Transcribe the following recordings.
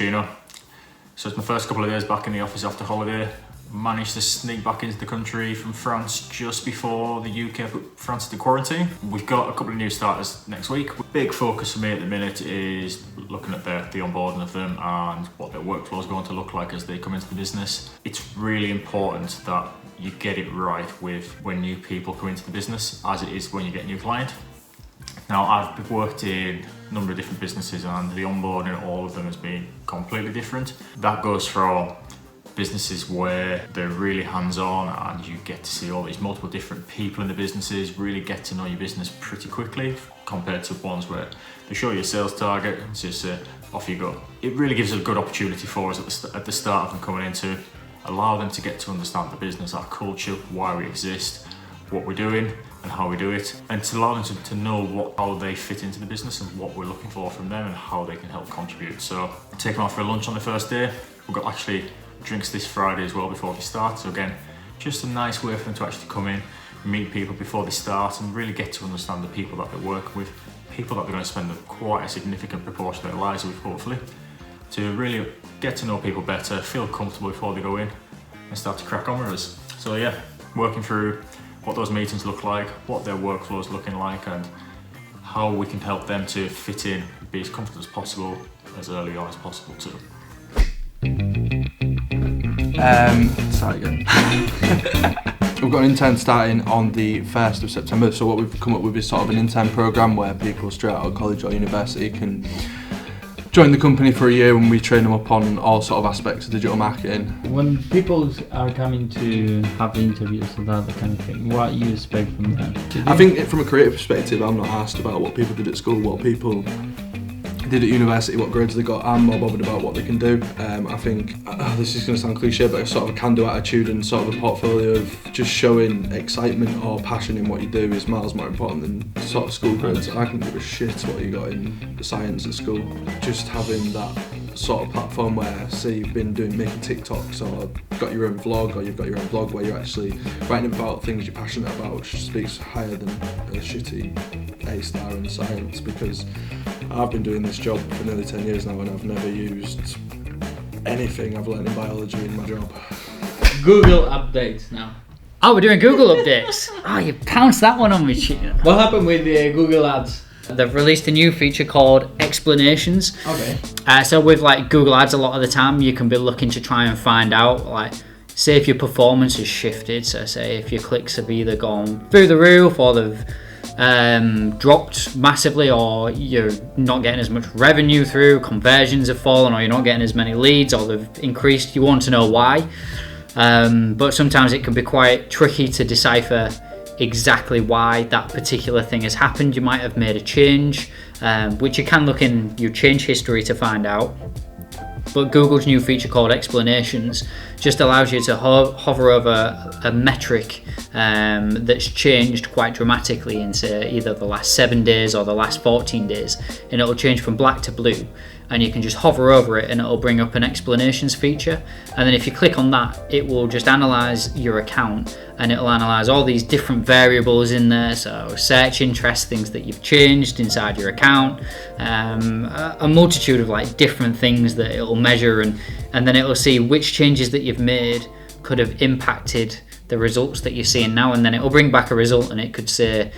cappuccino. So it's my first couple of days back in the office after holiday. Managed to sneak back into the country from France just before the UK put France into quarantine. We've got a couple of new starters next week. Big focus for me at the minute is looking at the onboarding of them and what their workflow is going to look like as they come into the business. It's really important that you get it right with when new people come into the business, as it is when you get a new client. Now, I've worked in a number of different businesses and the onboarding of all of them has been completely different. That goes from businesses where they're really hands-on and you get to see all these multiple different people in the businesses, really get to know your business pretty quickly, compared to ones where they show you a sales target and just say, off you go. It really gives a good opportunity for us at the start of them coming in to allow them to get to understand the business, our culture, why we exist, what we're doing and how we do it, and to allow them to know how they fit into the business and what we're looking for from them and how they can help contribute. So take them out for a lunch on the first day. We've got actually drinks this Friday as well before they start. So again, just a nice way for them to actually come in, meet people before they start and really get to understand the people that they're working with, people that they're going to spend quite a significant proportion of their lives with, hopefully, to really get to know people better, feel comfortable before they go in and start to crack on with us. So yeah, working through what those meetings look like, what their workflow is looking like and how we can help them to fit in, be as comfortable as possible, as early on as possible too. Start again. We've got an intern starting on the 1st of September, so what we've come up with is sort of an intern programme where people straight out of college or university can join the company for a year and we train them up on all sort of aspects of digital marketing. When people are coming to have interviews and that kind of thing, what you expect from them? I think from a creative perspective, I'm not asked about what people did at school, what people did at university, what grades they got. I'm more bothered about what they can do. I think, this is going to sound cliche, but it's sort of a can-do attitude and sort of a portfolio of just showing excitement or passion in what you do is miles more important than sort of school grades. I can give a shit what you got in science at school. Just having that sort of platform where, say you've been making TikToks or got your own vlog or you've got your own blog where you're actually writing about things you're passionate about, which speaks higher than a shitty A-star in science, because I've been doing this job for nearly 10 years now and I've never used anything I've learned in biology in my job. Google updates now. Oh, we're doing Google updates. Oh, you pounced that one on me, cheater. What happened with the Google Ads? They've released a new feature called explanations. Okay. So with like Google Ads, a lot of the time you can be looking to try and find out, like, say if your performance has shifted. So say if your clicks have either gone through the roof or they've dropped massively, or you're not getting as much revenue through, conversions have fallen, or you're not getting as many leads, or they've increased. You want to know why. But sometimes it can be quite tricky to decipher exactly why that particular thing has happened. You might have made a change, which you can look in your change history to find out. But Google's new feature called explanations just allows you to hover over a metric that's changed quite dramatically in, say, either the last 7 days or the last 14 days, and it'll change from black to blue, and you can just hover over it and it'll bring up an explanations feature, and then if you click on that, it will just analyze your account and it'll analyze all these different variables in there, so search interest, things that you've changed inside your account, a multitude of like different things that it'll measure, and then it'll see which changes that you've made could have impacted the results that you're seeing now, and then it'll bring back a result and it could say,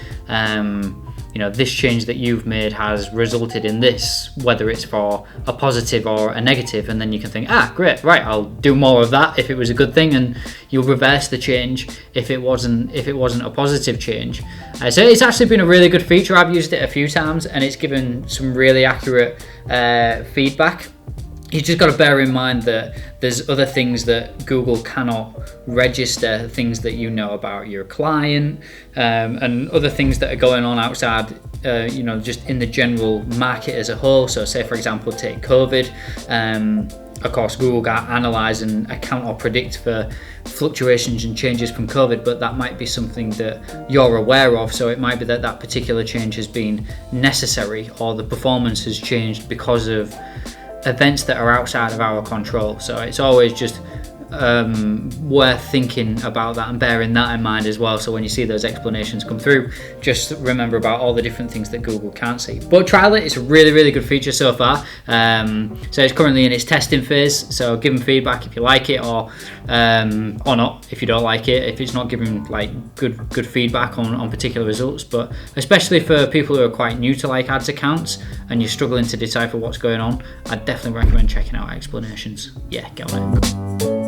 this change that you've made has resulted in this, whether it's for a positive or a negative, and then you can think, great, right, I'll do more of that if it was a good thing, and you'll reverse the change if it wasn't a positive change. So it's actually been a really good feature. I've used it a few times and it's given some really accurate feedback. You just got to bear in mind that there's other things that Google cannot register, things that you know about your client, and other things that are going on outside, just in the general market as a whole. So say, for example, take COVID. Of course, Google can't analyze and account or predict for fluctuations and changes from COVID, but that might be something that you're aware of. So it might be that particular change has been necessary, or the performance has changed because of events that are outside of our control. So it's always just worth thinking about that and bearing that in mind as well. So when you see those explanations come through, just remember about all the different things that Google can't see. But trial it. It's a really, really good feature so far. So it's currently in its testing phase. So give them feedback if you like it, or not if you don't like it. If it's not giving like good feedback on particular results. But especially for people who are quite new to like ads accounts and you're struggling to decipher what's going on, I'd definitely recommend checking out explanations. Yeah, get on it.